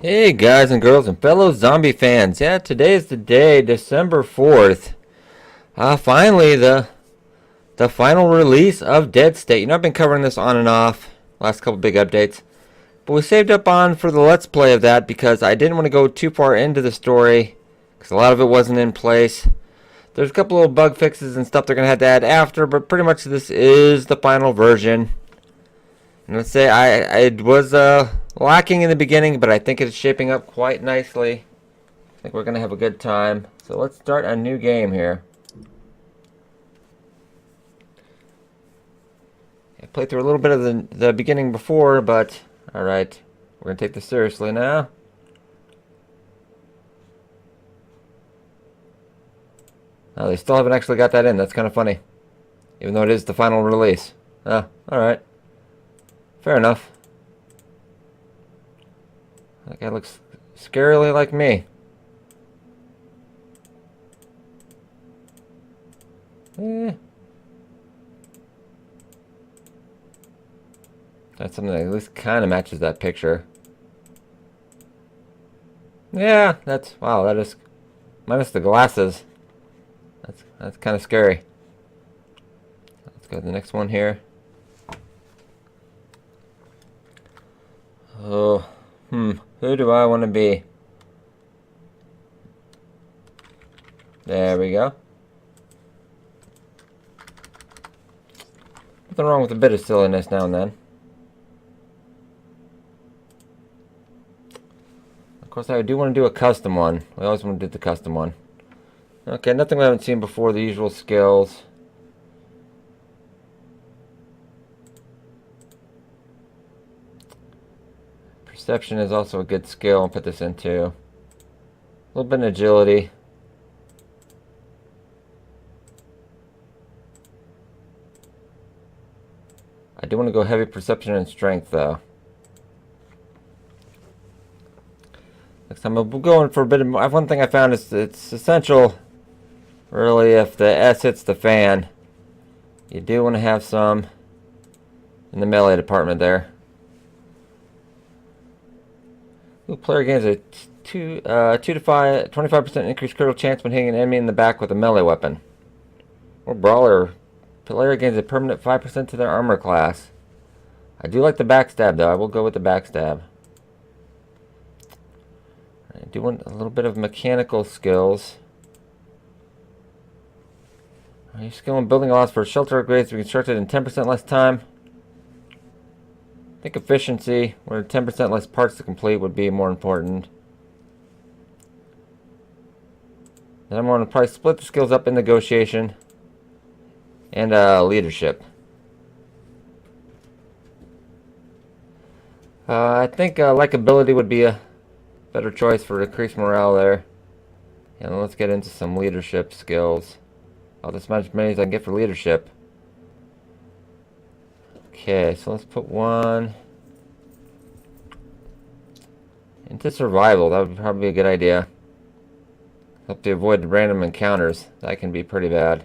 Hey guys and girls and fellow zombie fans. Yeah, today is the day, December 4th. Finally the final release of Dead State. I've been covering this on and off, last couple big updates. But we saved up on for the Let's Play of that because I didn't want to go too far into the story because a lot of it wasn't in place. There's a couple little bug fixes and stuff they're going to have to add after, but pretty much this is the final version. And let's say I was lacking in the beginning, but I think it's shaping up quite nicely. I think we're going to have a good time. So let's start a new game here. I played through a little bit of the beginning before, but alright. We're going to take this seriously now. Oh, they still haven't actually got that in. That's kind of funny. Even though it is the final release. Oh, alright. Fair enough. That guy looks scarily like me. That's something that at least kind of matches that picture. Yeah, wow, that is minus the glasses. That's kind of scary. Let's go to the next one here. Oh, who do I want to be? There we go. Nothing wrong with a bit of silliness now and then. Of course, I do want to do a custom one. We always want to do the custom one. Okay, nothing we haven't seen before, the usual skills. Perception is also a good skill. I'll put this into. A little bit of agility. I do want to go heavy perception and strength though. Next time I'm going for a bit of more. One thing I found is it's essential, really, if the S hits the fan, you do want to have some in the melee department there. Ooh, player gains a 2 to 5, 25% increased critical chance when hitting an enemy in the back with a melee weapon. Or brawler. Player gains a permanent 5% to their armor class. I do like the backstab though. I will go with the backstab. I do want a little bit of mechanical skills. Your skill in building allows for shelter upgrades to be constructed in 10% less time. I think efficiency, where 10% less parts to complete, would be more important. Then I'm going to probably split the skills up in negotiation and leadership. I think likability would be a better choice for increased morale there. And let's get into some leadership skills. I'll just manage as many as I can get for leadership. Okay, so let's put one into survival. That would probably be a good idea. Help to avoid random encounters. That can be pretty bad.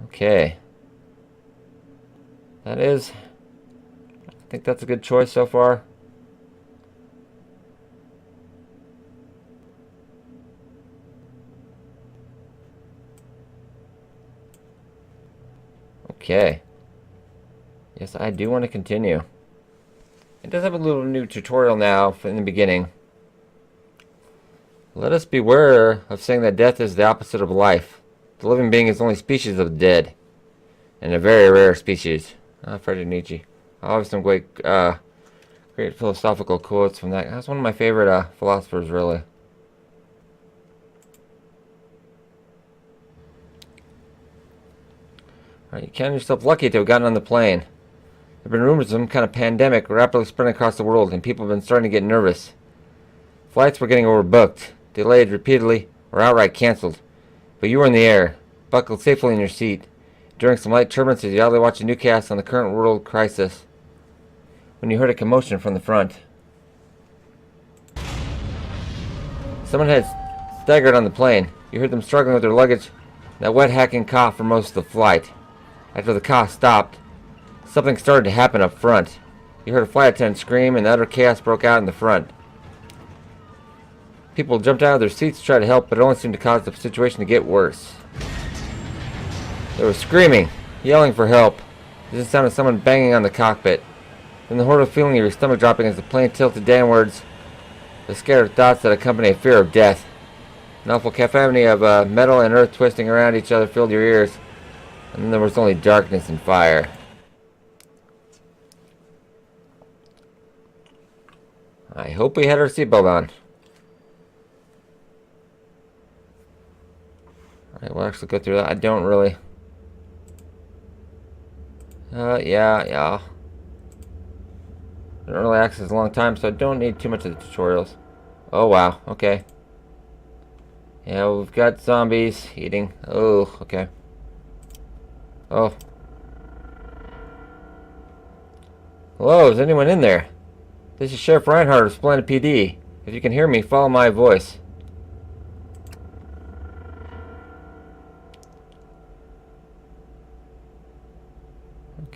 Okay. I think that's a good choice so far. Okay. Yes, I do want to continue. It does have a little new tutorial now in the beginning. Let us beware of saying that death is the opposite of life. The living being is only species of the dead, and a very rare species. Friedrich Nietzsche. I have some great philosophical quotes from that. That's one of my favorite philosophers, really. Alright, you count yourself lucky to have gotten on the plane. There have been rumors of some kind of pandemic rapidly spreading across the world, and people have been starting to get nervous. Flights were getting overbooked, delayed repeatedly, or outright canceled. But you were in the air, buckled safely in your seat, during some light turbulence as you idly watched a newscast on the current world crisis, when you heard a commotion from the front. Someone had staggered on the plane. You heard them struggling with their luggage, that wet hacking cough for most of the flight. After the cough stopped, something started to happen up front. You heard a flight attendant scream, and utter chaos broke out in the front. People jumped out of their seats to try to help, but it only seemed to cause the situation to get worse. They were screaming, yelling for help. It just sounded someone banging on the cockpit. Then the horrible feeling of your stomach dropping as the plane tilted downwards. The scared thoughts that accompany a fear of death. An awful cacophony of metal and earth twisting around each other filled your ears. And then there was only darkness and fire. I hope we had our seatbelt on. Alright, we'll actually go through that. I don't really... yeah. I don't really access a long time, so I don't need too much of the tutorials. Oh, wow. Okay. Yeah, we've got zombies eating. Oh, okay. Oh. Hello, is anyone in there? This is Sheriff Reinhardt of Splendid PD. If you can hear me, follow my voice.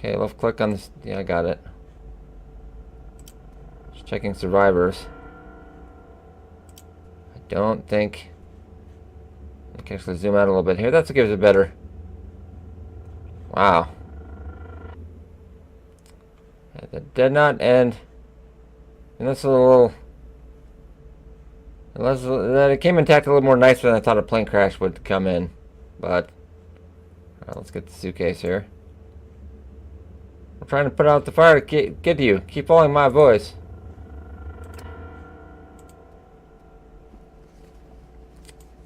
Okay, left click on this. Yeah, I got it. Just checking survivors. I don't think... I can actually zoom out a little bit here. That's what gives it better. Wow. Yeah, that did not end. And that's a little... Unless that it came intact a little more nicer than I thought a plane crash would come in. But... Alright, let's get the suitcase here. I'm trying to put out the fire to get to you. Keep following my voice.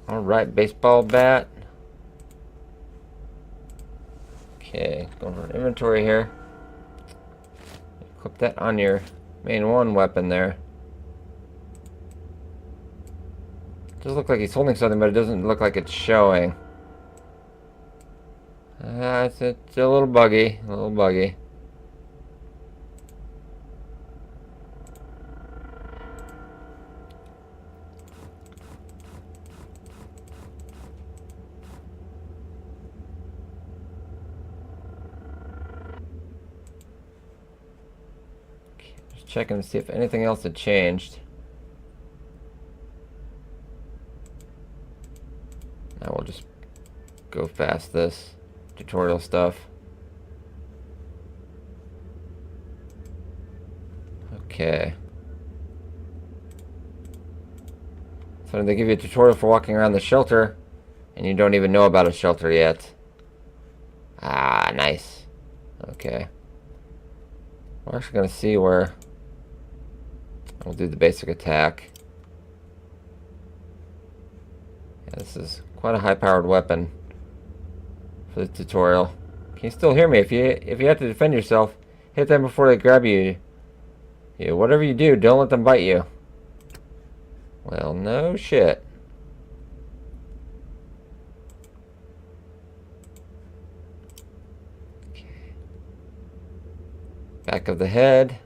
Alright, baseball bat. Okay, going for an inventory here. Clip that on your main one weapon there. Does look like he's holding something, but it doesn't look like it's showing. It's a little buggy. A little buggy. Checking to see if anything else had changed. Now we'll just go past this tutorial stuff. Okay. So they give you a tutorial for walking around the shelter, and you don't even know about a shelter yet. Ah, nice. Okay. We're actually going to see where... We'll do the basic attack. Yeah, this is quite a high-powered weapon for the tutorial. Can you still hear me? If you have to defend yourself, hit them before they grab you. Yeah, whatever you do, don't let them bite you. Well, no shit. Okay. Back of the head.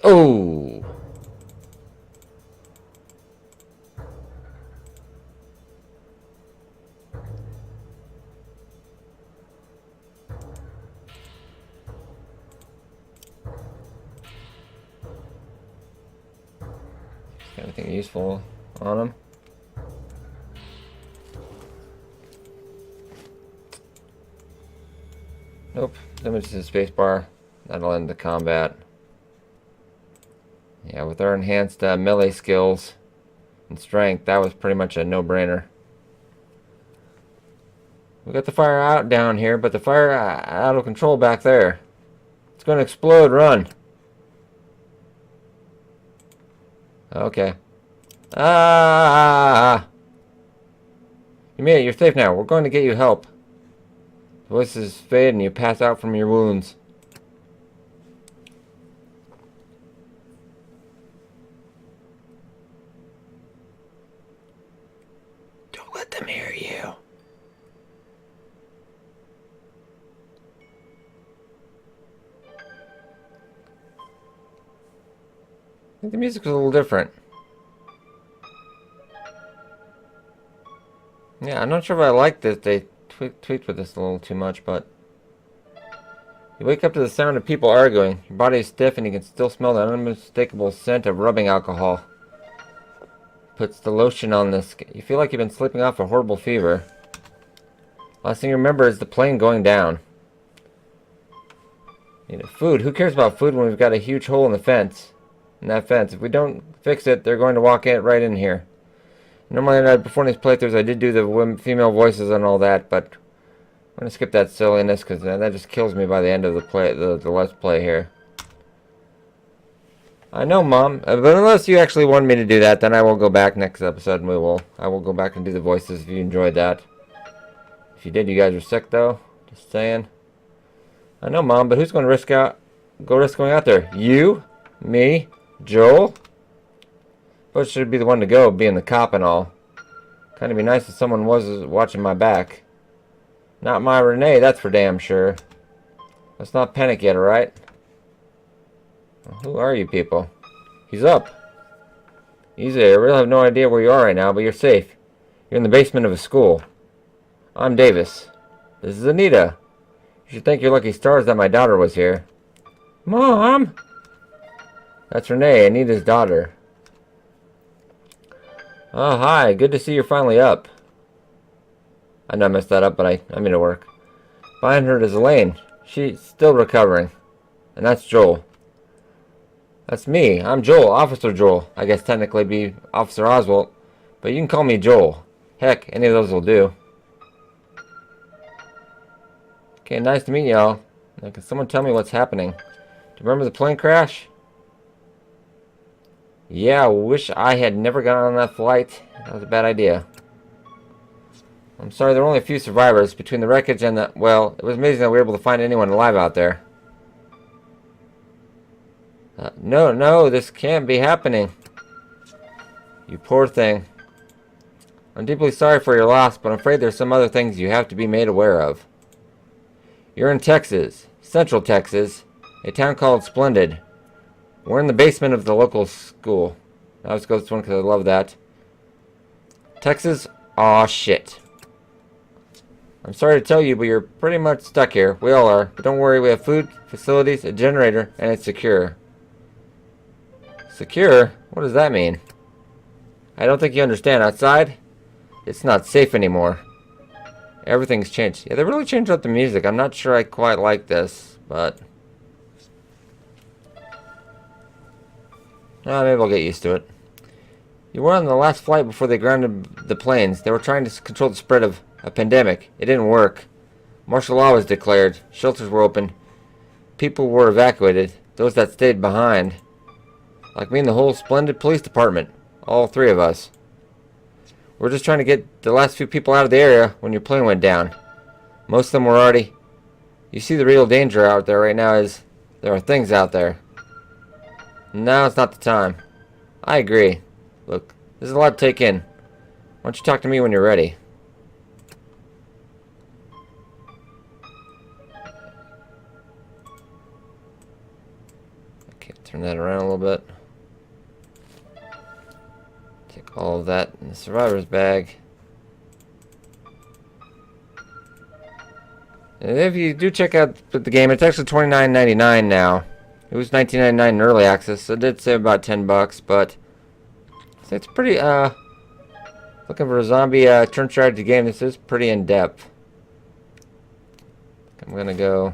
Oh! Got anything useful on him? Nope. Damage to the spacebar. That'll end the combat. Yeah, with our enhanced melee skills and strength, that was pretty much a no-brainer. We got the fire out down here, but the fire out of control back there. It's going to explode. Run. Okay. Ah! You made it. You're safe now. We're going to get you help. The voices fade and you pass out from your wounds. Let them hear you. I think the music was a little different. Yeah, I'm not sure if I like this. They tweaked with this a little too much, but... You wake up to the sound of people arguing. Your body is stiff and you can still smell the unmistakable scent of rubbing alcohol. Puts the lotion on this. You feel like you've been sleeping off a horrible fever. Last thing you remember is the plane going down. Food. Who cares about food when we've got a huge hole in the fence? In that fence. If we don't fix it, they're going to walk right in here. Normally, before these playthroughs, I did do the female voices and all that, but I'm going to skip that silliness because that just kills me by the end of the Let's Play here. I know, Mom, but unless you actually want me to do that, then I will go back next episode and I will go back and do the voices if you enjoyed that. If you did, you guys are sick though. Just saying. I know, Mom, but who's going to risk going out there? You? Me? Joel? But should be the one to go, being the cop and all. Kind of be nice if someone was watching my back. Not my Renee, that's for damn sure. Let's not panic yet, alright? Who are you people? He's up. Easy, I really have no idea where you are right now, but you're safe. You're in the basement of a school. I'm Davis. This is Anita. You should thank your lucky stars that my daughter was here. Mom! That's Renee, Anita's daughter. Oh, hi. Good to see you're finally up. I know I messed that up, but I made it work. Behind her is Elaine. She's still recovering. And that's Joel. That's me. I'm Joel, Officer Joel. I guess technically be Officer Oswald, but you can call me Joel. Heck, any of those will do. Okay, nice to meet y'all. Now, can someone tell me what's happening? Do you remember the plane crash? Yeah, I wish I had never gone on that flight. That was a bad idea. I'm sorry, there were only a few survivors between the wreckage and the... Well, it was amazing that we were able to find anyone alive out there. No, this can't be happening. You poor thing. I'm deeply sorry for your loss, but I'm afraid there's some other things you have to be made aware of. You're in Texas, Central Texas, a town called Splendid. We're in the basement of the local school. I always go to this one because I love that. Texas? Aw, shit. I'm sorry to tell you, but you're pretty much stuck here. We all are. But don't worry, we have food, facilities, a generator, and it's secure. Secure? What does that mean? I don't think you understand. Outside, it's not safe anymore. Everything's changed. Yeah, they really changed up the music. I'm not sure I quite like this, but... maybe I'll get used to it. You were on the last flight before they grounded the planes. They were trying to control the spread of a pandemic. It didn't work. Martial law was declared. Shelters were open. People were evacuated. Those that stayed behind. Like me and the whole Splendid police department. All three of us. We're just trying to get the last few people out of the area when your plane went down. Most of them were already... You see, the real danger out there right now is there are things out there. Now it's not the time. I agree. Look, this is a lot to take in. Why don't you talk to me when you're ready? Okay, turn that around a little bit. Take all of that in the survivor's bag. And if you do check out the game, it's actually $29.99 now. It was $19.99 in early access, so it did save about $10, but it's pretty, looking for a zombie turn strategy game. This is pretty in-depth. I'm gonna go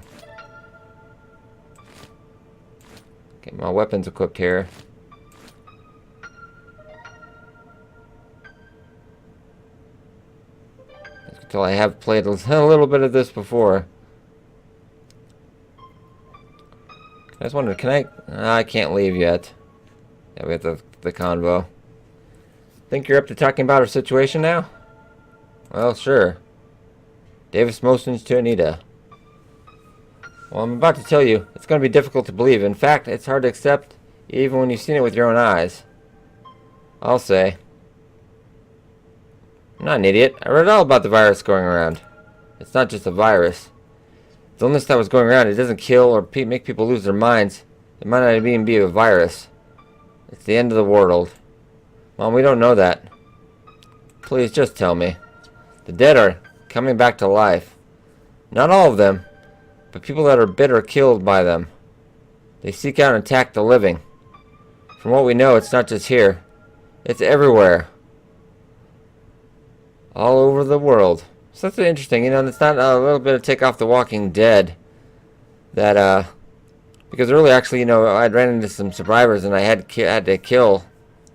get my weapons equipped here. As you can tell, I have played a little bit of this before. I just wondered, can I can't leave yet. Yeah, we have the convo. Think you're up to talking about our situation now? Well, sure. Davis motions to Anita. Well, I'm about to tell you, it's going to be difficult to believe. In fact, it's hard to accept even when you've seen it with your own eyes. I'll say. I'm not an idiot. I read all about the virus going around. It's not just a virus. The illness that was going around, it doesn't kill or make people lose their minds. It might not even be a virus. It's the end of the world. Mom, we don't know that. Please, just tell me. The dead are coming back to life. Not all of them, but people that are bit or killed by them. They seek out and attack the living. From what we know, it's not just here. It's everywhere. All over the world. So that's interesting. You know, it's not a little bit of take off The Walking Dead. That, because earlier, actually, you know, I ran into some survivors and I had to kill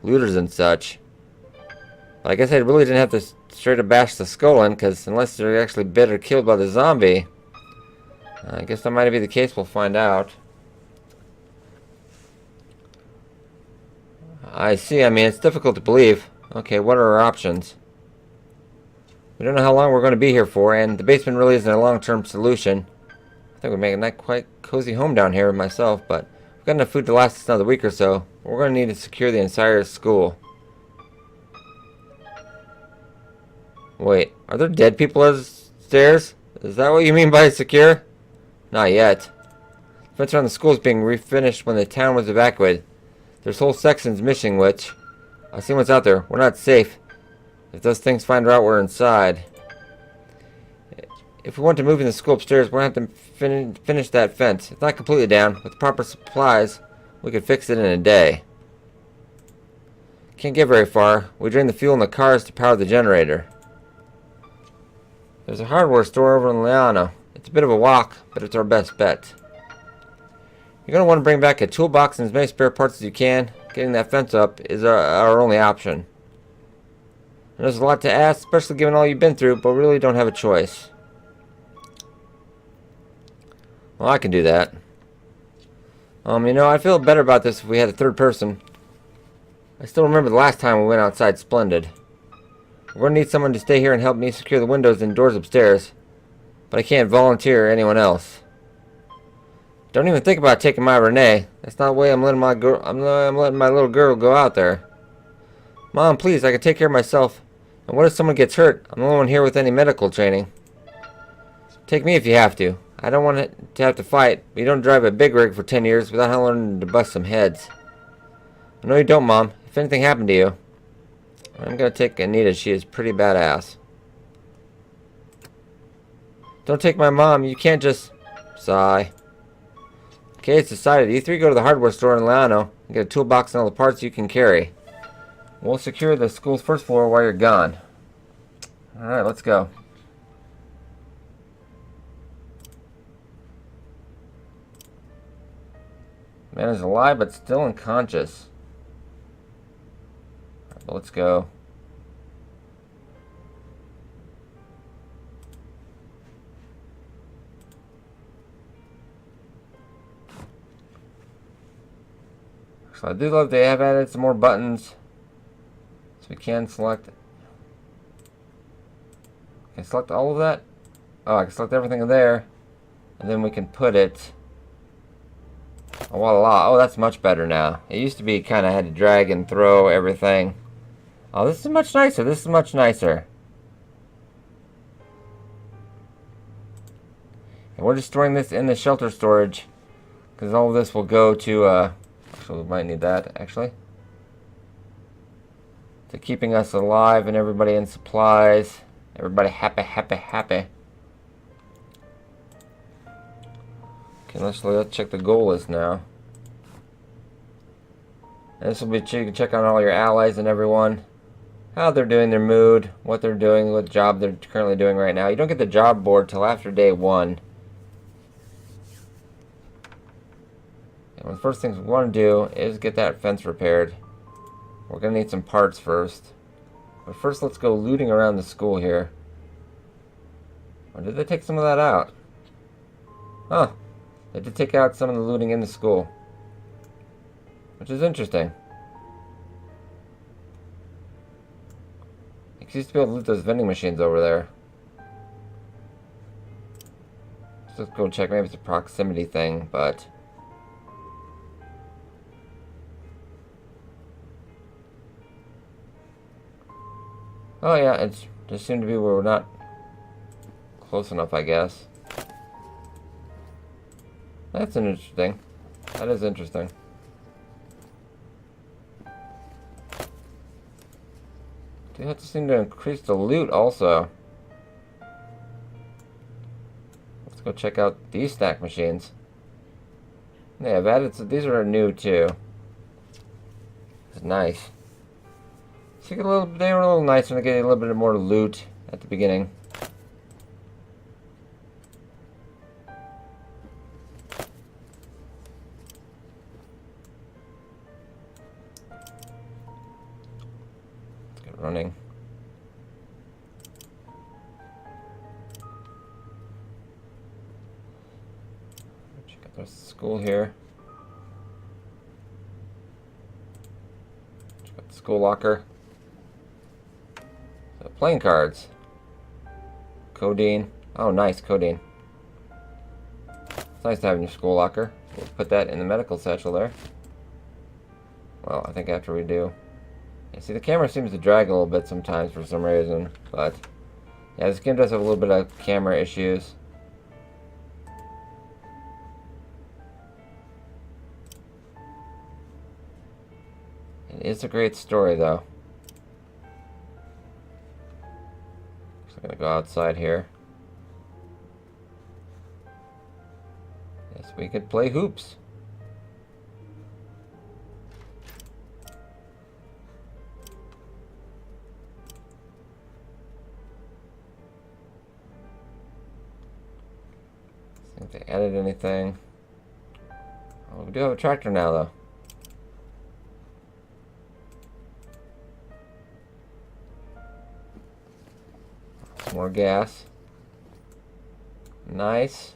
looters and such. But I guess I really didn't have to straight up bash the skull in, because unless they're actually bit or killed by the zombie, I guess that might be the case. We'll find out. I see. I mean, it's difficult to believe. Okay, what are our options? We don't know how long we're going to be here for, and the basement really isn't a long-term solution. I think we're making that quite cozy home down here myself, but we've got enough food to last us another week or so. We're going to need to secure the entire school. Wait, are there dead people upstairs? Is that what you mean by secure? Not yet. The fence around the school is being refinished when the town was evacuated. There's whole sections missing, which... I've seen what's out there. We're not safe. If those things find out we're inside. If we want to move in the school upstairs, we're going to have to finish that fence. It's not completely down. With proper supplies, we could fix it in a day. Can't get very far. We drain the fuel in the cars to power the generator. There's a hardware store over in Llano. It's a bit of a walk, but it's our best bet. You're going to want to bring back a toolbox and as many spare parts as you can. Getting that fence up is our only option. And there's a lot to ask, especially given all you've been through, but we really don't have a choice. Well, I can do that. You know, I'd feel better about this if we had a third person. I still remember the last time we went outside Splendid. We're going to need someone to stay here and help me secure the windows and doors upstairs. But I can't volunteer anyone else. Don't even think about taking my Renee. That's not the way I'm letting my girl. I'm letting my little girl go out there. Mom, please, I can take care of myself. And what if someone gets hurt? I'm the only one here with any medical training. Take me if you have to. I don't want to have to fight. But you don't drive a big rig for 10 years without learning to bust some heads. I know you don't, Mom. If anything happened to you, I'm going to take Anita. She is pretty badass. Don't take my mom. You can't just... Sigh. Okay, it's decided. You three go to the hardware store in Llano and get a toolbox and all the parts you can carry. We'll secure the school's first floor while you're gone. Alright, let's go. Man is alive but still unconscious. Right, let's go. So I do love they have added some more buttons. So we can select. Can I select all of that? Oh, I can select everything in there. And then we can put it. Oh, voila. Oh, that's much better now. It used to be kind of had to drag and throw everything. Oh, this is much nicer. This is much nicer. And we're just storing this in the shelter storage. Because all of this will go to, actually, we might need that, actually. To keeping us alive and everybody in supplies. Everybody happy, happy, happy. Okay, let's check the goal list now. And this will be, you can check on all your allies and everyone. How they're doing, their mood, what they're doing, what job they're currently doing right now. You don't get the job board till after day 1. And one of the first things we want to do is get that fence repaired. We're going to need some parts first. But first let's go looting around the school here. Or did they take some of that out? Huh. They did take out some of the looting in the school. Which is interesting. You used to be able to loot those vending machines over there. Let's go check. Maybe it's a proximity thing, but... Oh yeah, it's just seemed to be where we're not close enough, I guess. That's an interesting. That is interesting. They have to seem to increase the loot also. Let's go check out these stack machines. They have added, so these are new too. It's nice. So you get they were a little nicer to get a little bit more loot at the beginning. Let's get running. Check out the school here. Check out the school locker. Playing cards. Codeine. Oh, nice, codeine. It's nice to have in your school locker. We'll put that in the medical satchel there. Well, I think after we do. Yeah, see, the camera seems to drag a little bit sometimes for some reason. But, yeah, this game does have a little bit of camera issues. It is a great story, though. I'm gonna go outside here. Yes, we could play hoops. I think they added anything. Oh, we do have a tractor now, though. More gas. Nice.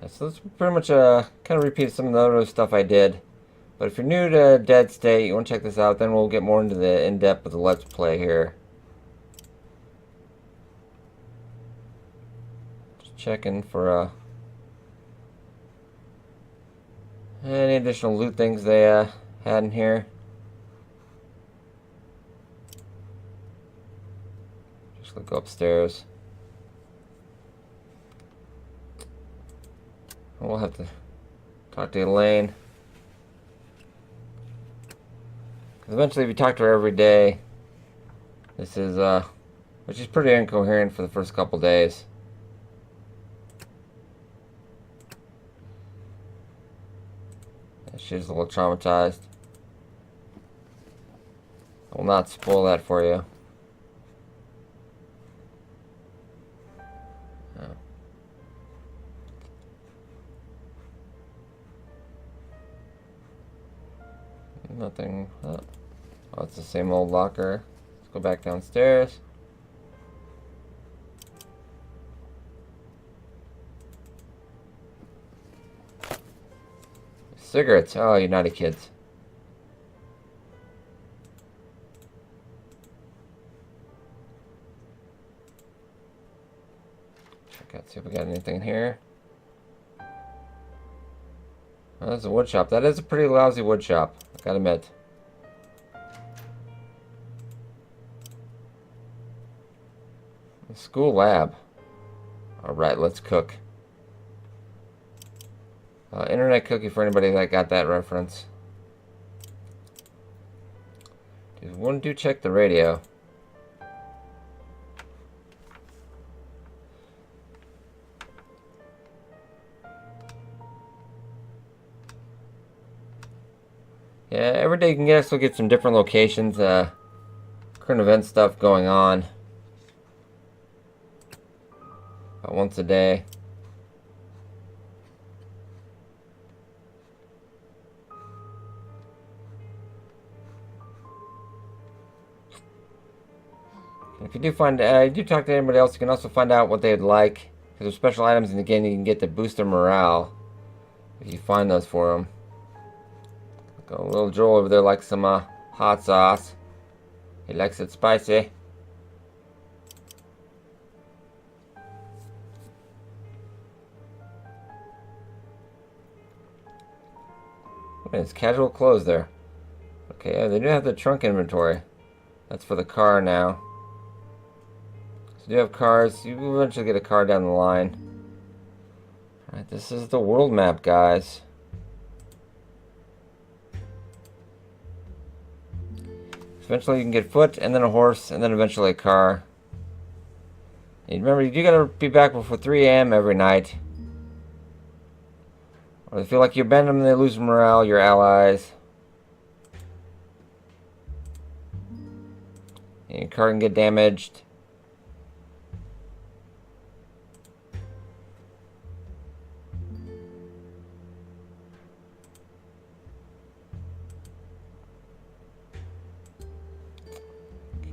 So this pretty much kind of repeats some of the other stuff I did. But if you're new to Dead State, you want to check this out, then we'll get more into the in-depth of the Let's Play here. Just checking for any additional loot things they had in here. Just go upstairs. We'll have to talk to Elaine. Because eventually if you talk to her every day, this is, which is pretty incoherent for the first couple days. She's a little traumatized. I will not spoil that for you. Oh. Nothing. Oh, it's the same old locker. Let's go back downstairs. Cigarettes. Oh, you naughty kids. Check out, see if we got anything in here. Oh, that's a wood shop. That is a pretty lousy wood shop, I gotta admit. The school lab. Alright, let's cook. Internet cookie for anybody that got that reference. Do check the radio. Yeah, every day you can also get some different locations, current event stuff going on. About once a day. If you do talk to anybody else, you can also find out what they'd like. Because there's special items in the game you can get to boost their morale. If you find those for them. Got a little Joel over there likes some hot sauce. He likes it spicy. It's casual clothes there. Okay, yeah, they do have the trunk inventory. That's for the car now. So you have cars. You will eventually get a car down the line. Alright, this is the world map, guys. Eventually you can get foot, and then a horse, and then eventually a car. And remember, you gotta be back before 3 a.m. every night. Or they feel like you abandon them, they lose morale, your allies. And your car can get damaged.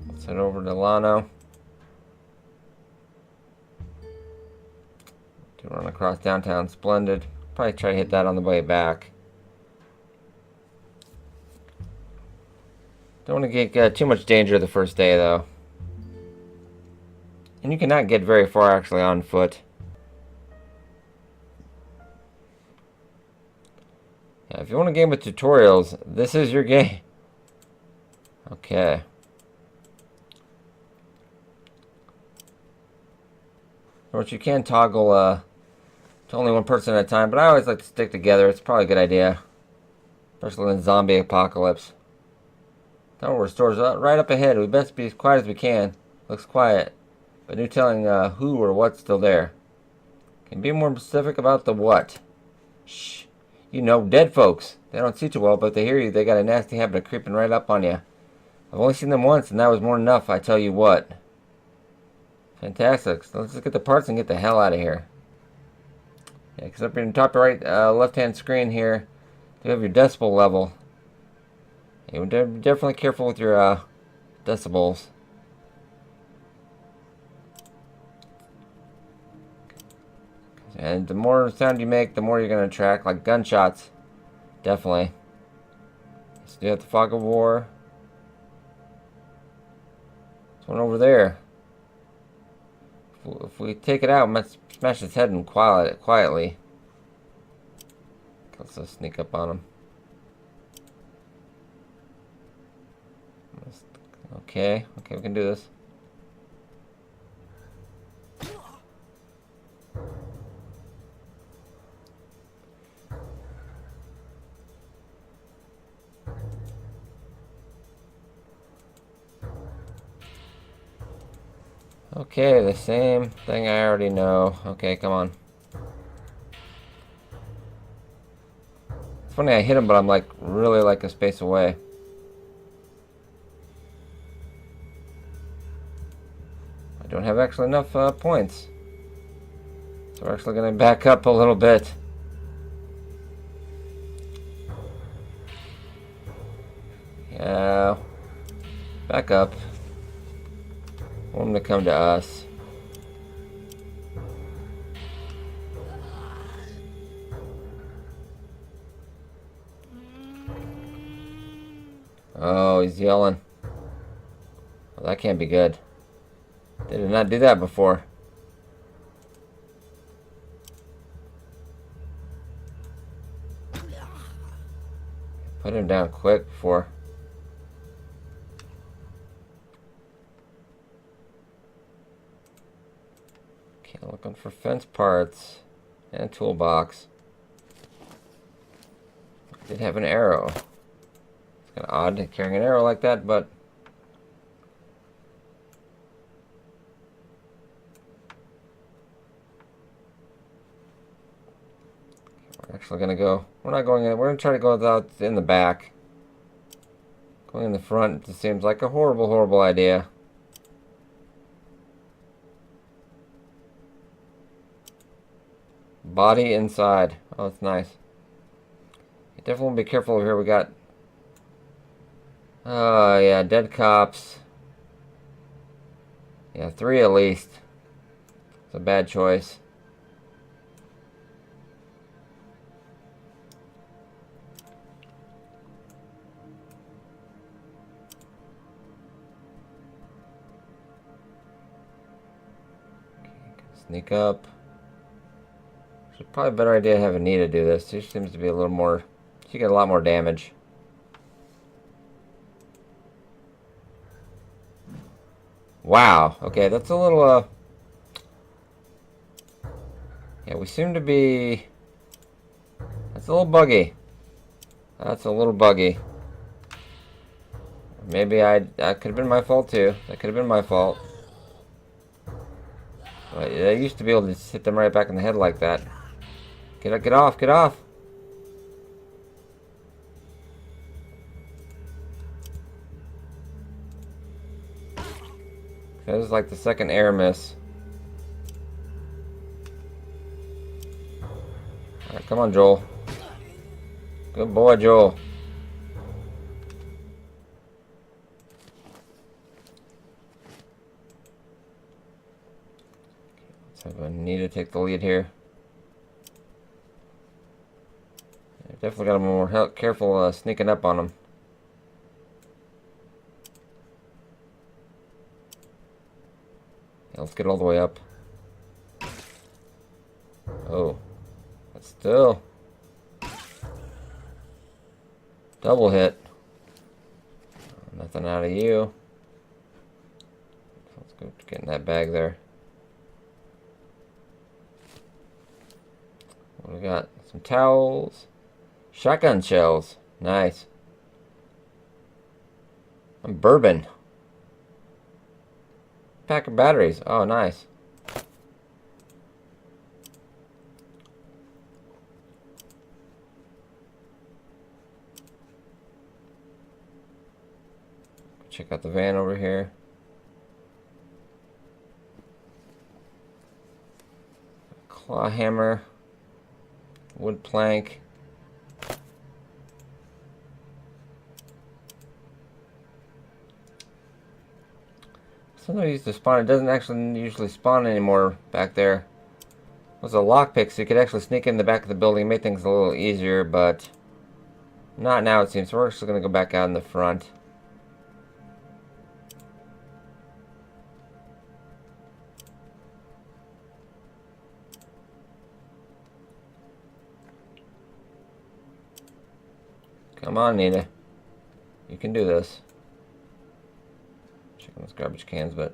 Let's head over to Llano. To run across downtown, splendid. Probably try to hit that on the way back. Don't want to get too much danger the first day, though. And you cannot get very far, actually, on foot. Yeah, if you want a game with tutorials, this is your game. Okay. Of course, you can toggle to only one person at a time, but I always like to stick together. It's probably a good idea. Especially in zombie apocalypse. Tower restores right up ahead. We best be as quiet as we can. Looks quiet, but no telling who or what's still there. Can you be more specific about the what? Shh. You know, dead folks. They don't see too well, but they hear you. They got a nasty habit of creeping right up on you. I've only seen them once, and that was more than enough, I tell you what. Fantastic. So let's just get the parts and get the hell out of here. Yeah, because up in the top right left-hand screen here, you have your decibel level. You would be definitely careful with your decibels. And the more sound you make, the more you're going to attract, like gunshots. Definitely. So you have the fog of war. There's one over there. If we take it out, let's smash its head and quietly. Let's just sneak up on him. Okay, we can do this. Okay, the same thing I already know. Okay, come on. It's funny I hit him, but I'm like really like a space away. I don't have actually enough points. So we're actually going to back up a little bit. Yeah. Back up. Want them to come to us. Oh, he's yelling. Well, that can't be good. They did not do that before. Put him down quick before. Okay, looking for fence parts and a toolbox. I did have an arrow. It's kind of odd carrying an arrow like that, but we're actually going to go. We're not going in. We're going to try to go out in the back. Going in the front just seems like a horrible, horrible idea. Body inside. Oh, that's nice. You definitely want to be careful over here. We got... Oh, yeah, dead cops. Yeah, 3 at least. It's a bad choice. Sneak up. It's probably a better idea to have Anita do this. She seems to be a little more... She get a lot more damage. Wow. Okay, that's a little... Yeah, we seem to be... That's a little buggy. That's a little buggy. Maybe that could have been my fault too. That could have been my fault. But I used to be able to just hit them right back in the head like that. Get off, get off! That was like the second air miss. Alright, come on, Joel. Good boy, Joel. So I need to take the lead here. Definitely got to be more careful sneaking up on them. Yeah, let's get all the way up. Oh, that's still double hit. Nothing out of you. Let's go get in that bag there. What do we got? Some towels. Shotgun shells. Nice. And bourbon. Pack of batteries. Oh, nice. Check out the van over here. Claw hammer. Wood plank. Sometimes used to spawn. It doesn't actually usually spawn anymore back there. It was a lockpick, so you could actually sneak in the back of the building and make things a little easier, but not now it seems. So we're actually going to go back out in the front. Come on, Nina. You can do this. Checking those garbage cans, but...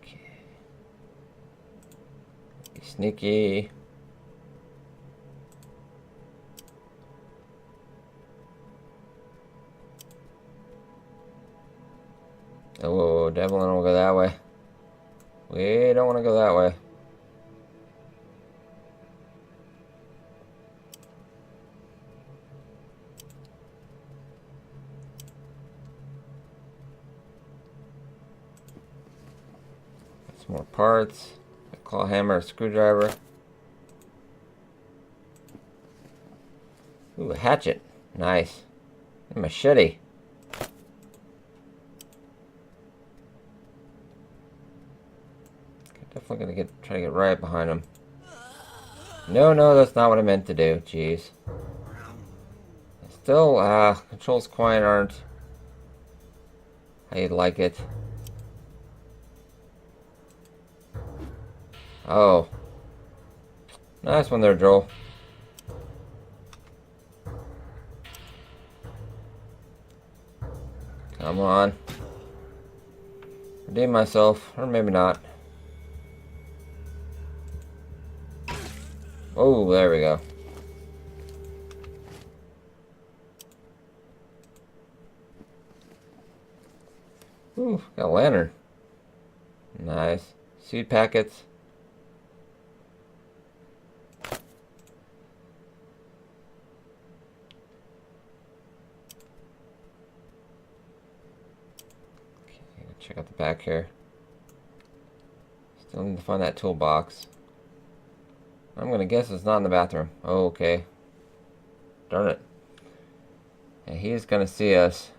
Okay. Be sneaky. Oh, devil, I don't want to go that way. We don't want to go that way. Some more parts. A claw hammer, a screwdriver. Ooh, a hatchet. Nice. A machete. Definitely gonna try to get right behind him. No, that's not what I meant to do. Jeez. Still, controls quite aren't how you'd like it. Oh. Nice one there, Joel. Come on. Redeem myself, or maybe not. Oh, there we go. Ooh, got a lantern. Nice. Seed packets. Okay, check out the back here. Still need to find that toolbox. I'm gonna guess it's not in the bathroom. Oh, okay. Darn it. And he's gonna see us.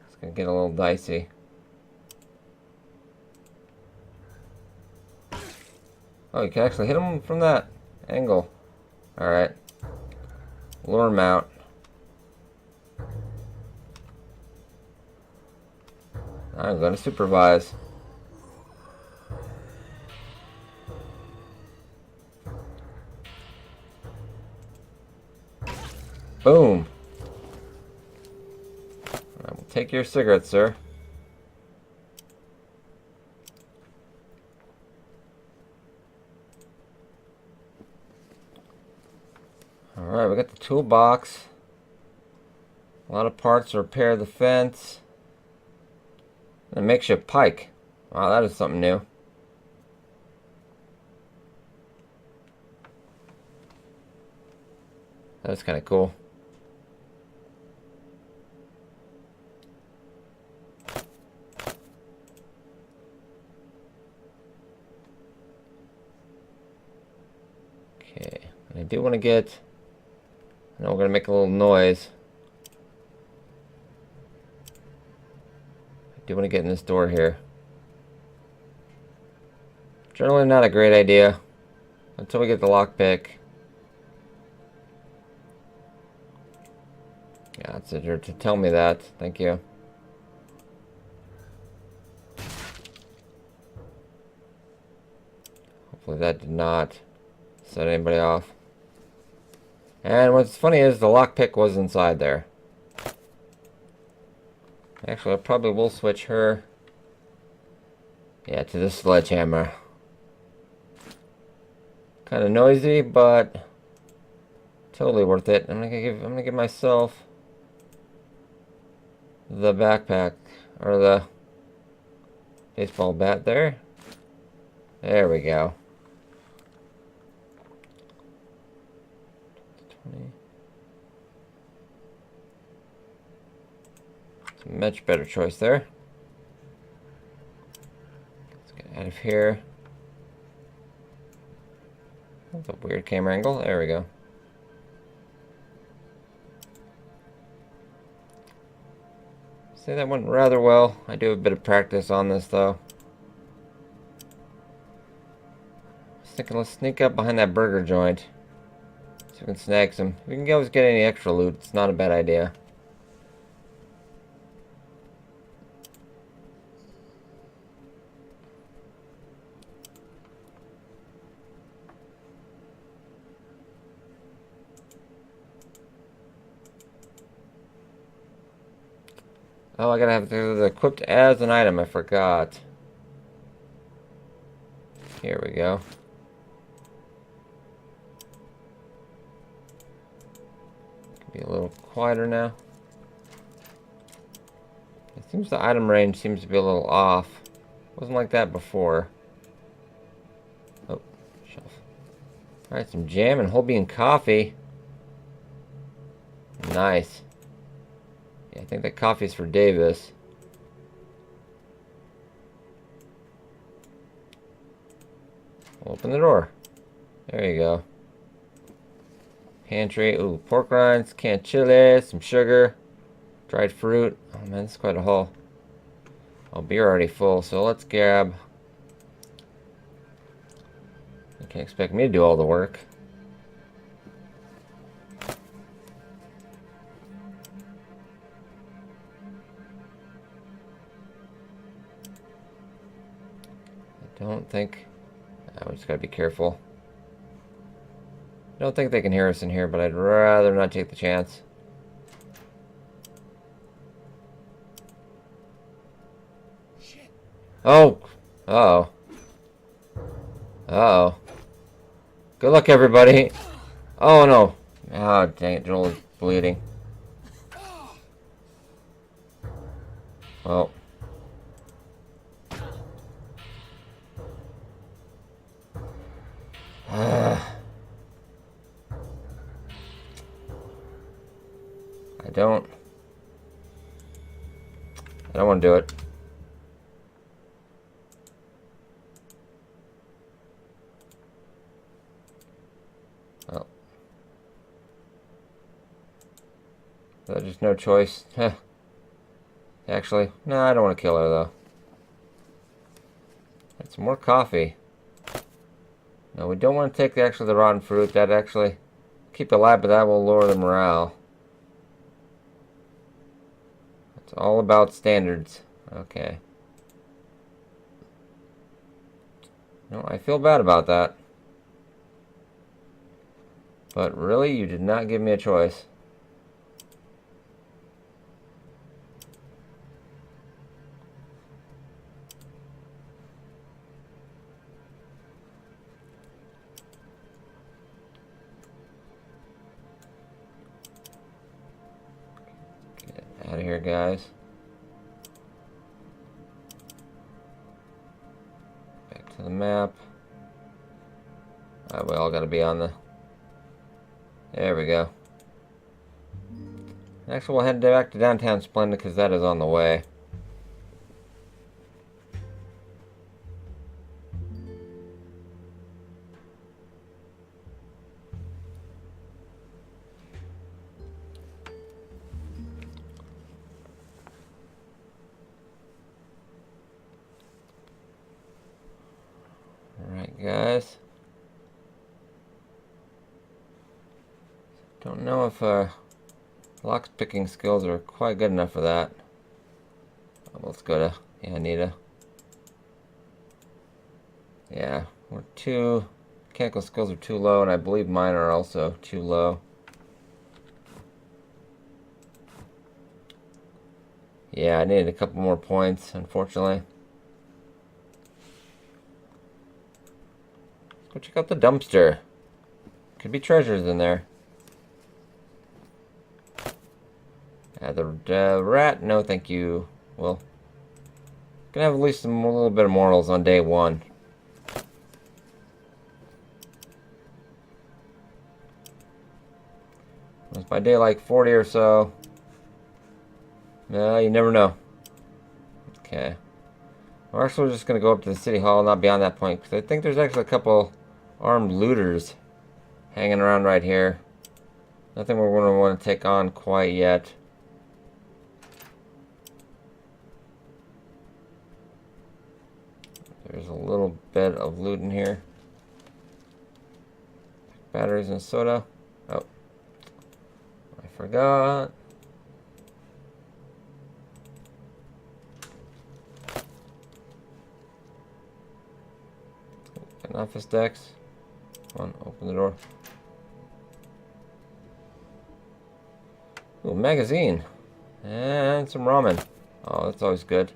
It's gonna get a little dicey. Oh, you can actually hit him from that angle. Alright. Lure him out. I'm gonna supervise. Boom. I will take your cigarette, sir. Alright, we got the toolbox. A lot of parts to repair the fence. A makeshift pike. Wow, that is something new. That's kind of cool. Okay, I do want to get... I know we're going to make a little noise. I do want to get in this door here. Generally not a great idea until we get the lockpick. Yeah, it's here to tell me that. Thank you. Hopefully that did not set anybody off. And what's funny is the lockpick was inside there. Actually, I probably will switch her. Yeah, to the sledgehammer. Kind of noisy, but totally worth it. I'm gonna give myself the backpack or the baseball bat there. There we go. 20. It's a much better choice there. Let's get out of here. That's a weird camera angle. There we go. See, that went rather well. I do have a bit of practice on this though. I was thinking let's sneak up behind that burger joint. So we can snag some. We can always get any extra loot. It's not a bad idea. Oh, I gotta have this equipped as an item. I forgot. Here we go. Be a little quieter now. It seems the item range seems to be a little off. Wasn't like that before. Oh, shelf. Alright, some jam and whole bean coffee. Nice. Yeah, I think that coffee's for Davis. Open the door. There you go. Pantry. Ooh, pork rinds, canned chili, some sugar, dried fruit. Oh man, this is quite a haul. Oh, beer already full, so let's grab. You can't expect me to do all the work. I don't think. We just gotta be careful. I don't think they can hear us in here, but I'd rather not take the chance. Shit. Oh! Uh-oh. Uh-oh. Good luck, everybody. Oh, no. Oh, dang it. Joel is bleeding. Well. I don't want to do it. Oh. There's just no choice. Actually, no, I don't want to kill her though. That's some more coffee. No, we don't want to take the rotten fruit. That actually keep alive, but that will lower the morale. It's all about standards. Okay. No, I feel bad about that. But really, you did not give me a choice. Get out of here, guys. to the map. We all got to be on the... There we go. Actually, we'll head back to downtown Splendid because that is on the way. Alright, guys. Don't know if lockpicking skills are quite good enough for that. Let's go to Anita. Yeah, we're too... Mechanical skills are too low, and I believe mine are also too low. Yeah, I needed a couple more points, unfortunately. Let's go check out the dumpster. Could be treasures in there. The rat, no thank you. Well, gonna have at least a little bit of morals on day one. It's by day like 40 or so. You never know. Okay. We're actually just gonna go up to the city hall, not beyond that point, because I think there's actually a couple armed looters hanging around right here. Nothing we're gonna want to take on quite yet. There's a little bit of loot in here. Batteries and soda. Oh. I forgot. An office desk. Come on, open the door. Ooh, magazine. And some ramen. Oh, that's always good.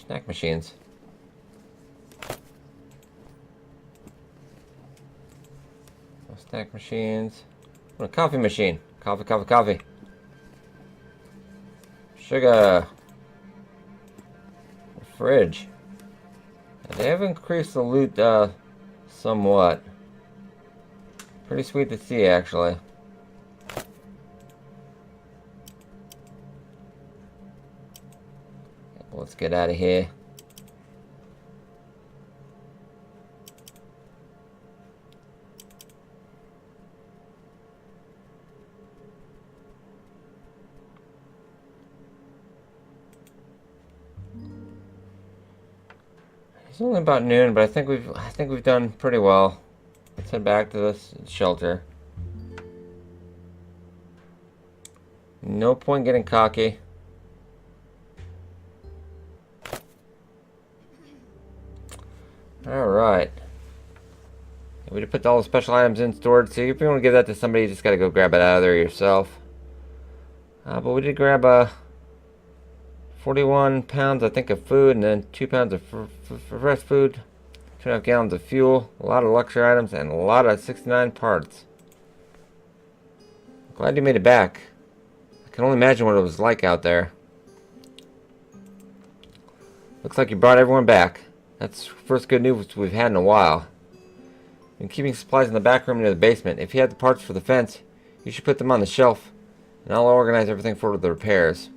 Snack machines. Snack machines. Oh, a coffee machine. Coffee, coffee, coffee. Sugar. A fridge. And they have increased the loot somewhat. Pretty sweet to see, actually. Let's get out of here. It's only about noon, but I think we've done pretty well. Let's head back to this shelter. No point getting cocky. Alright. We put all the special items in storage. So if you want to give that to somebody, you just got to go grab it out of there yourself. But we did grab 41 pounds, I think, of food, and then 2 pounds of fresh food, 2.5 gallons of fuel, a lot of luxury items, and a lot of 69 parts. Glad you made it back. I can only imagine what it was like out there. Looks like you brought everyone back. That's the first good news we've had in a while. Been keeping supplies in the back room near the basement. If you have the parts for the fence, you should put them on the shelf, and I'll organize everything for the repairs.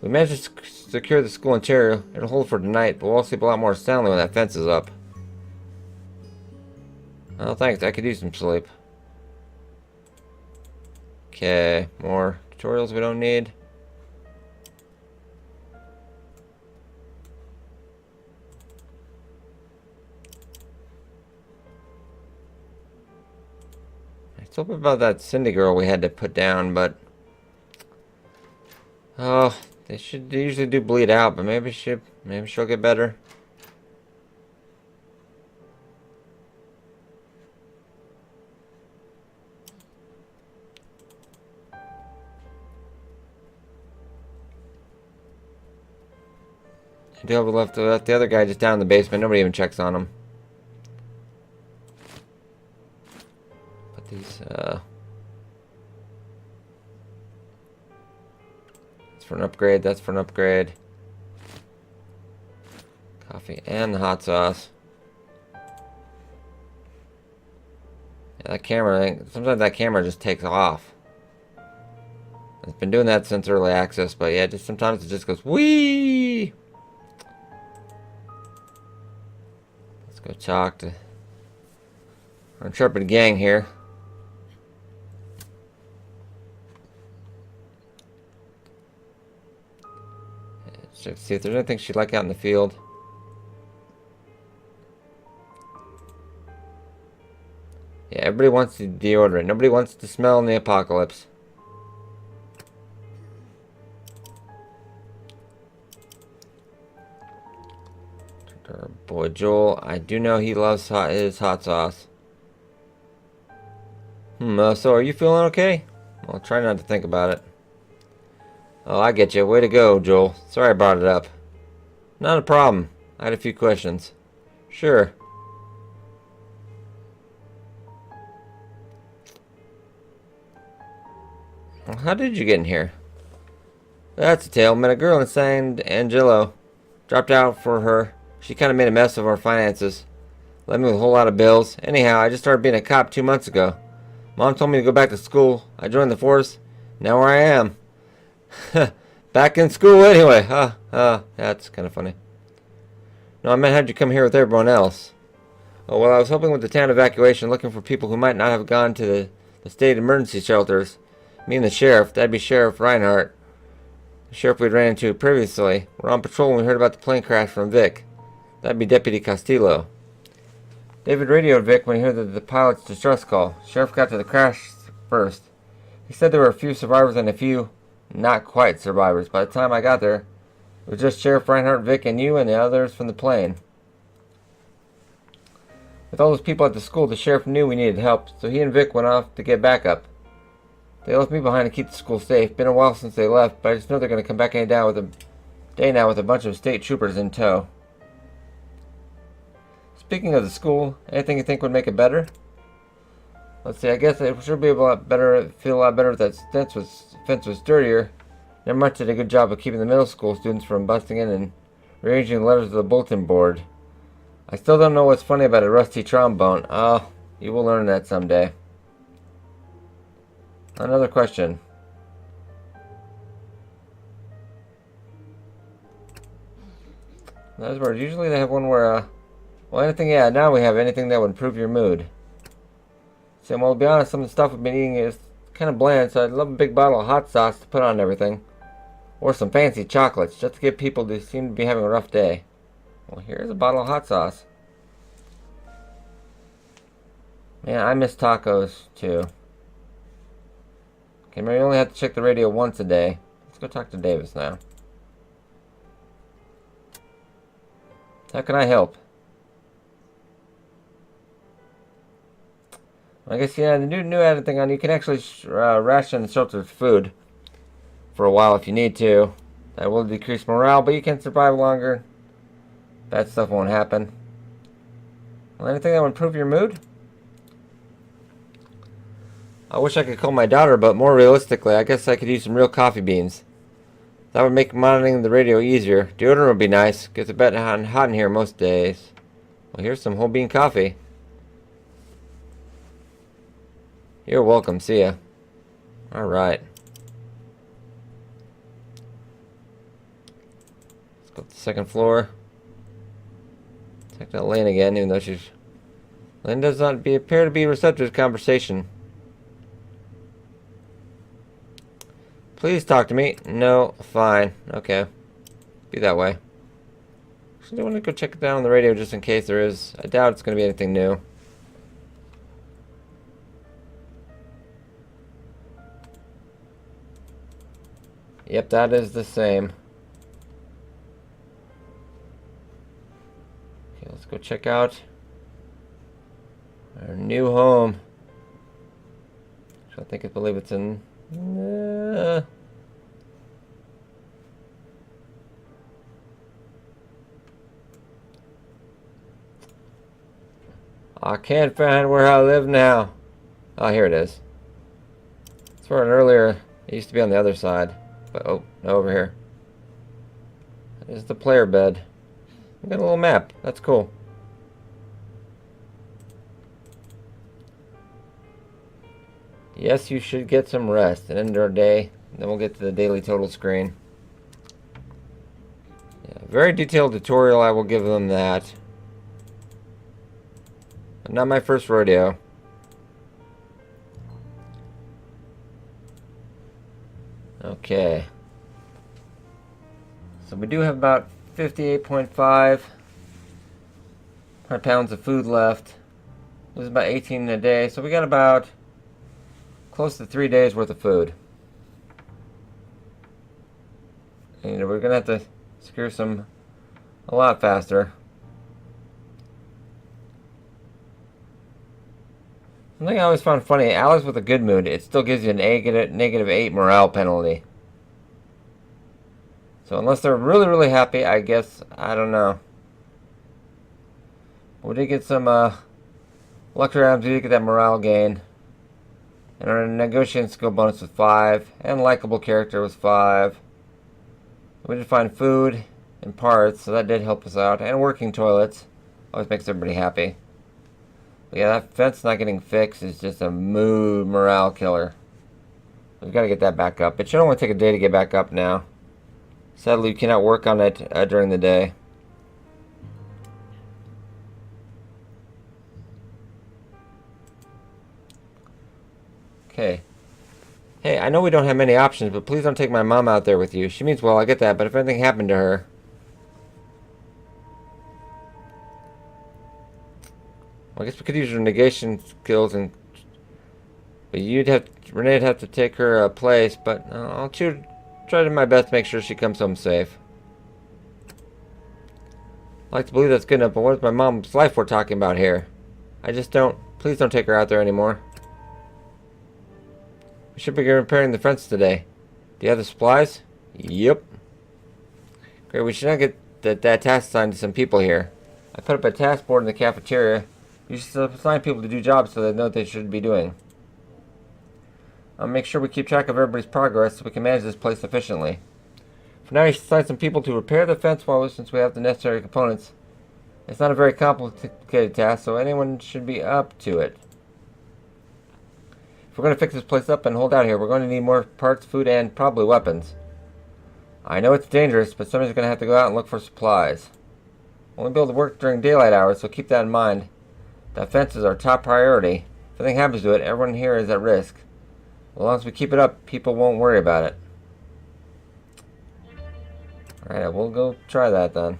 We managed to secure the school interior. It'll hold for tonight, but we'll sleep a lot more soundly when that fence is up. Oh, thanks. I could use some sleep. Okay, more tutorials we don't need. It's up about that Cindy girl we had to put down, but oh, they usually do bleed out, but maybe she'll get better. I do have left the other guy just down in the basement. Nobody even checks on him. But these, that's for an upgrade. That's for an upgrade. Coffee and the hot sauce. Yeah, that camera, sometimes that camera just takes off. It's been doing that since early access, but yeah, just sometimes it just goes whee. Let's go talk to our intrepid gang here. Let's see if there's anything she'd like out in the field. Yeah, everybody wants the deodorant. Nobody wants to smell in the apocalypse. Our boy Joel, I do know he loves his hot sauce. So are you feeling okay? Well, try not to think about it. Oh, I get you. Way to go, Joel. Sorry I brought it up. Not a problem. I had a few questions. Sure. Well, how did you get in here? That's a tale. Met a girl named Angelo. Dropped out for her. She kind of made a mess of our finances. Left me with a whole lot of bills. Anyhow, I just started being a cop 2 months ago. Mom told me to go back to school. I joined the force. Now where I am. Back in school anyway. That's kind of funny. No, I meant how'd you come here with everyone else? Oh, well, I was helping with the town evacuation, looking for people who might not have gone to the state emergency shelters. Me and the sheriff, that'd be Sheriff Reinhardt. The sheriff we'd ran into previously. We're on patrol when we heard about the plane crash from Vic. That'd be Deputy Castillo. David radioed Vic when he heard the pilot's distress call. Sheriff got to the crash first. He said there were a few survivors and a few not quite survivors. By the time I got there, it was just Sheriff Reinhardt, Vic, and you, and the others from the plane. With all those people at the school, the sheriff knew we needed help, so he and Vic went off to get backup. They left me behind to keep the school safe. Been a while since they left, but I just know they're going to come back any day now with a bunch of state troopers in tow. Speaking of the school, anything you think would make it better? Let's see, I guess it should be feel a lot better if that fence was sturdier. Never much did a good job of keeping the middle school students from busting in and rearranging letters to the bulletin board. I still don't know what's funny about a rusty trombone. Oh, you will learn that someday. Another question. Those words, usually they have one where, well, anything, yeah, now we have anything that would improve your mood. So, well, to be honest, some of the stuff we've been eating is kind of bland, so I'd love a big bottle of hot sauce to put on everything. Or some fancy chocolates, just to give people who seem to be having a rough day. Well, here's a bottle of hot sauce. Man, I miss tacos, too. Okay, maybe you only have to check the radio once a day. Let's go talk to Davis now. How can I help? I guess, yeah, the new added thing on, you can actually ration sheltered food for a while if you need to. That will decrease morale, but you can survive longer. Bad stuff won't happen. Well, anything that would improve your mood? I wish I could call my daughter, but more realistically, I guess I could use some real coffee beans. That would make monitoring the radio easier. Deodorant would be nice. Gets a bit hot in here most days. Well, here's some whole bean coffee. You're welcome. See ya. Alright. Let's go to the second floor. Check out Lane again, even though Lane does not appear to be receptive to conversation. Please talk to me. No, fine. Okay. Be that way. Actually, I want to go check it down on the radio just in case there is. I doubt it's going to be anything new. Yep, that is the same. Okay, let's go check out our new home. I believe it's in... can't find where I live now. Oh, here it is. Swear earlier it used to be on the other side. But oh, no, over here. This is the player bed. We got a little map. That's cool. Yes, you should get some rest and end our day. Then we'll get to the daily total screen. Yeah, very detailed tutorial, I will give them that. But not my first rodeo. Okay. So we do have about 58.5 pounds of food left. Lose about 18 a day. So we got about close to 3 days worth of food. And we're going to have to secure some a lot faster. Something I always found funny, Alex with a good mood, it still gives you a -8 morale penalty. So unless they're really, really happy, I guess, I don't know. We did get some luxury items, we did get that morale gain. And our negotiating skill bonus was 5, and likable character was 5. We did find food and parts, so that did help us out. And working toilets. Always makes everybody happy. But yeah, that fence not getting fixed is just a mood morale killer. We've got to get that back up. It should only take a day to get back up now. Sadly, you cannot work on it during the day. Okay. Hey, I know we don't have many options, but please don't take my mom out there with you. She means well, I get that, but if anything happened to her... Well, I guess we could use your negation skills, and but Renee'd have to take her place, but I'll try to do my best to make sure she comes home safe. I like to believe that's good enough, but what is my mom's life we're talking about here? I just don't... Please don't take her out there anymore. We should be repairing the fence today. Do you have the supplies? Yep. Great, we should now get that task assigned to some people here. I put up a task board in the cafeteria. You should assign people to do jobs so they know what they should be doing. I'll make sure we keep track of everybody's progress so we can manage this place efficiently. For now, you should assign some people to repair the fence wall since we have the necessary components. It's not a very complicated task, so anyone should be up to it. If we're going to fix this place up and hold out here, we're going to need more parts, food, and probably weapons. I know it's dangerous, but somebody's going to have to go out and look for supplies. We'll only be able to work during daylight hours, so keep that in mind. That fence is our top priority. If anything happens to it, everyone here is at risk. As long as we keep it up, people won't worry about it. Alright, we'll go try that then.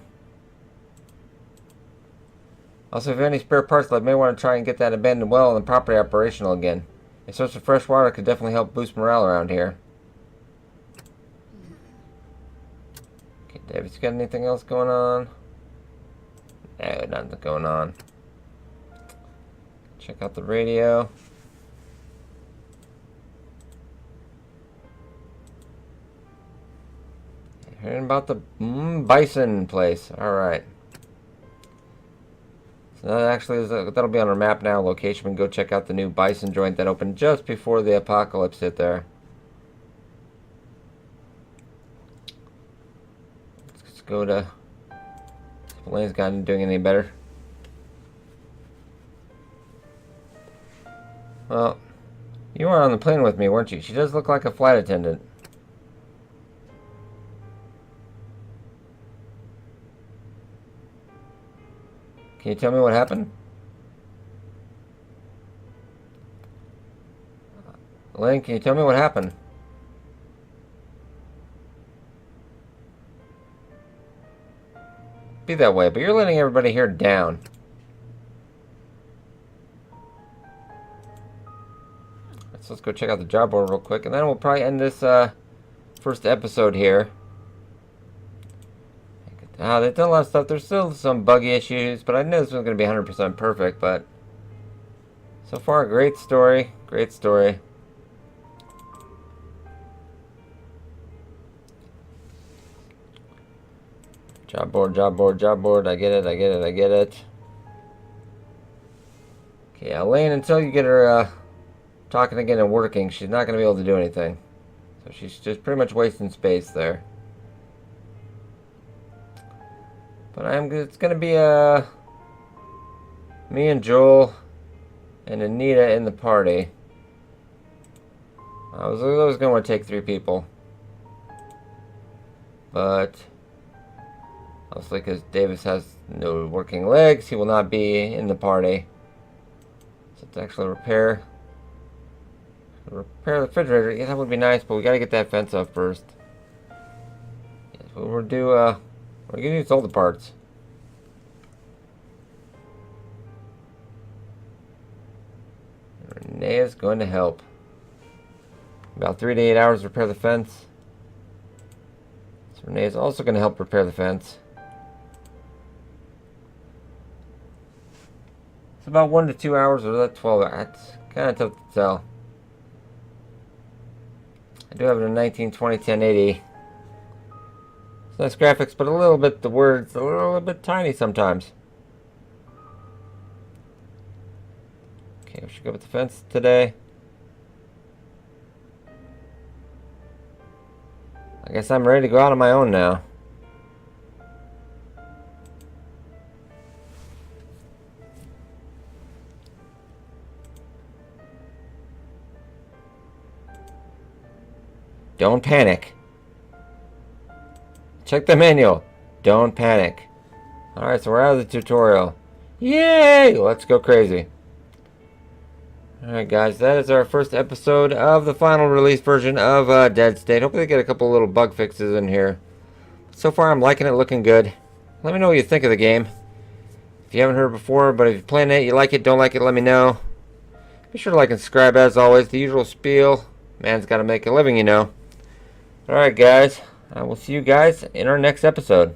Also, if you have any spare parts left, you may want to try and get that abandoned well and the property operational again. A source of fresh water could definitely help boost morale around here. Okay, David's got anything else going on? No, nothing going on. Check out the radio. Hearing about the bison place. Alright. So that actually is that'll be on our map now. Location. We can go check out the new bison joint that opened just before the apocalypse hit there. Let's go to... Elaine's gotten doing any better. Well, you were on the plane with me, weren't you? She does look like a flight attendant. Can you tell me what happened? Elaine, can you tell me what happened? Be that way, but you're letting everybody here down. Let's go check out the job board real quick, and then we'll probably end this first episode here. They've done a lot of stuff. There's still some buggy issues, but I knew this was going to be 100% perfect, but so far, great story. Great story. Job board, job board, job board. I get it, I get it, I get it. Yeah, Elaine, until you get her talking again and working, she's not going to be able to do anything. So she's just pretty much wasting space there. But it's going to be me and Joel and Anita in the party. I was going to want to take 3 people. But obviously, because Davis has no working legs, he will not be in the party. So let's actually repair the refrigerator. Yeah, that would be nice, but we got to get that fence up first. Yes, we're gonna use all the parts. Renee is going to help. About 3 to 8 hours to repair the fence. So Renee is also going to help repair the fence. It's about 1 to 2 hours, or is that 12 hours? That's kind of tough to tell. I do have it in 1920 1080. It's nice graphics, but the words a little bit tiny sometimes. Okay, we should go with the fence today. I guess I'm ready to go out on my own now. Don't panic. Check the manual. Don't panic. Alright, so we're out of the tutorial. Yay! Let's go crazy. Alright guys, that is our first episode of the final release version of Dead State. Hopefully they get a couple little bug fixes in here. So far I'm liking it, looking good. Let me know what you think of the game. If you haven't heard it before, but if you're playing it, you like it, don't like it, let me know. Be sure to like and subscribe as always. The usual spiel. Man's gotta make a living, you know. Alright guys, I will see you guys in our next episode.